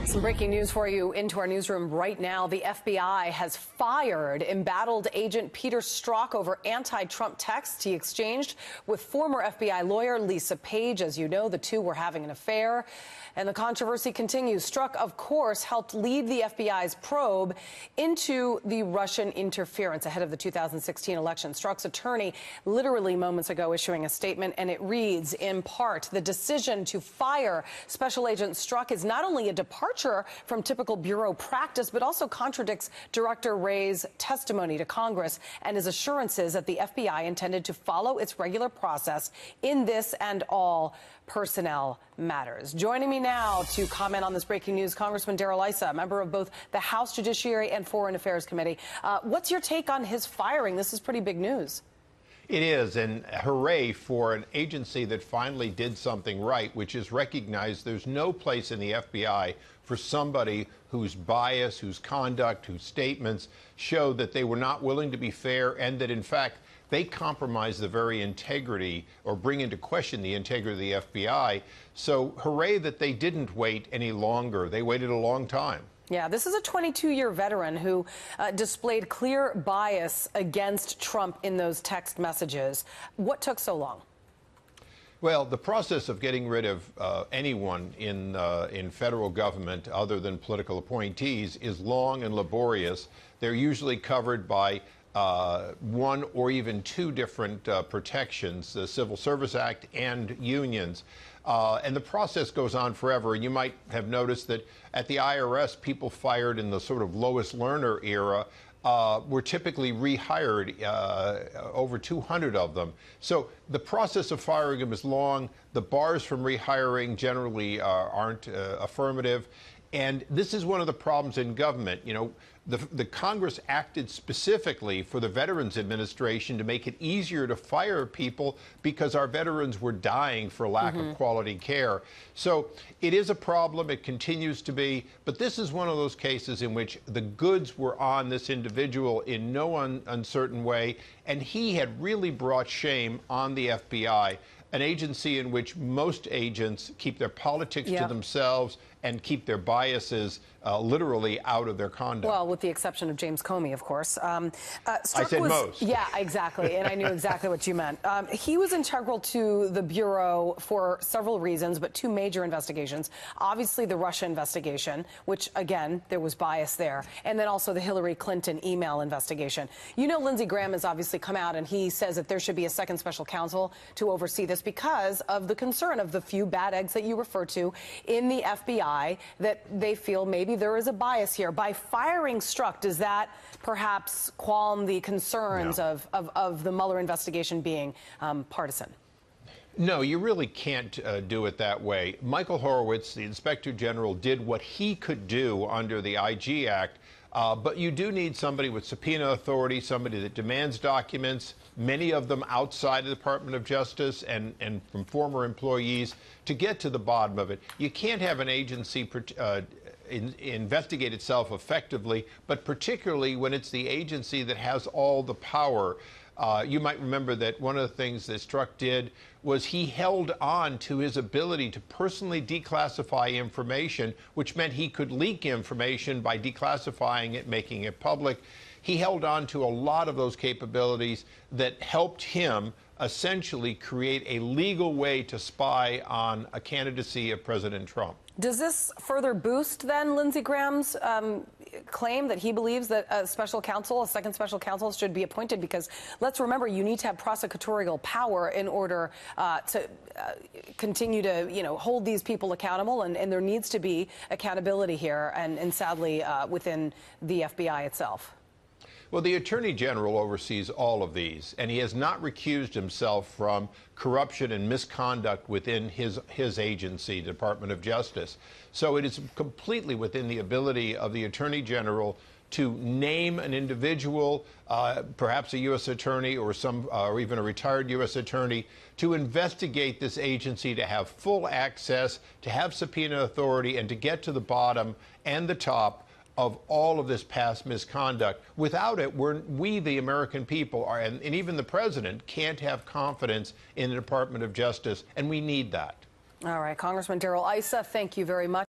Some breaking news for you into our newsroom right now. The FBI has fired embattled agent Peter Strzok over anti-Trump texts he exchanged with former FBI lawyer Lisa Page. As you know, the two were having an affair, and the controversy continues. Strzok, of course, helped lead the FBI's probe into the Russian interference ahead of the 2016 election. Strzok's attorney literally moments ago issuing a statement, and it reads, in part, the decision to fire Special Agent Strzok is not only a departure from typical bureau practice, but also contradicts Director Wray's testimony to Congress and his assurances that the FBI intended to follow its regular process in this and all personnel matters. Joining me now to comment on this breaking news, Congressman Darrell Issa, member of both the House Judiciary and Foreign Affairs Committee. What's your take on his firing? This is pretty big news. It is, and hooray for an agency that finally did something right, which is recognize there's no place in the FBI for somebody whose bias, whose conduct, whose statements show that they were not willing to be fair and that, in fact, they compromise the very integrity or bring into question the integrity of the FBI. So hooray that they didn't wait any longer. They waited a long time. Yeah, this is a 22-year veteran who displayed clear bias against Trump in those text messages. What took so long? Well, the process of getting rid of anyone in federal government other than political appointees is long and laborious. They're usually covered by one or even two different protections, the Civil Service Act and unions. And the process goes on forever. And you might have noticed that at the IRS, people fired in the sort of Lois Lerner era were typically rehired, over 200 of them. So the process of firing them is long. The bars from rehiring generally aren't affirmative. And this is one of the problems in government. You know, the Congress acted specifically for the Veterans Administration to make it easier to fire people because our veterans were dying for lack of quality care. So it is a problem. It continues to be. But this is one of those cases in which the goods were on this individual in no uncertain way. And he had really brought shame on the FBI, an agency in which most agents keep their politics to themselves and keep their biases literally out of their conduct. Well, with the exception of James Comey, of course. I said most. Yeah, exactly. And I knew exactly what you meant. He was integral to the Bureau for several reasons, but two major investigations. Obviously, the Russia investigation, which, again, there was bias there, and then also the Hillary Clinton email investigation. You know, Lindsey Graham has obviously come out and he says that there should be a second special counsel to oversee this because of the concern of the few bad eggs that you refer to in the FBI, that they feel maybe there is a bias here. By firing Strzok, does that perhaps qualm the concerns of the Mueller investigation being partisan? No, you really can't do it that way. Michael Horowitz, the Inspector General, did what he could do under the IG Act, but you do need somebody with subpoena authority, somebody that demands documents, many of them outside the Department of Justice and from former employees, to get to the bottom of it. You can't have an agency investigate itself effectively, but particularly when it's the agency that has all the power. You might remember that one of the things that Strzok did was he held on to his ability to personally declassify information, which meant he could leak information by declassifying it, making it public. He held on to a lot of those capabilities that helped him essentially create a legal way to spy on a candidacy of President Trump. Does this further boost, then, Lindsey Graham's claim that he believes that a second special counsel should be appointed? Because let's remember, you need to have prosecutorial power in order to continue to, hold these people accountable, and there needs to be accountability here, and sadly, within the FBI itself. Well, the Attorney General oversees all of these, and he has not recused himself from corruption and misconduct within his agency, Department of Justice. So it is completely within the ability of the Attorney General to name an individual, perhaps a U.S. attorney or even a retired U.S. attorney, to investigate this agency, to have full access, to have subpoena authority, and to get to the bottom and the top of all of this past misconduct. Without it, we, the American people, and even the president, can't have confidence in the Department of Justice, and we need that. All right, Congressman Darrell Issa, thank you very much.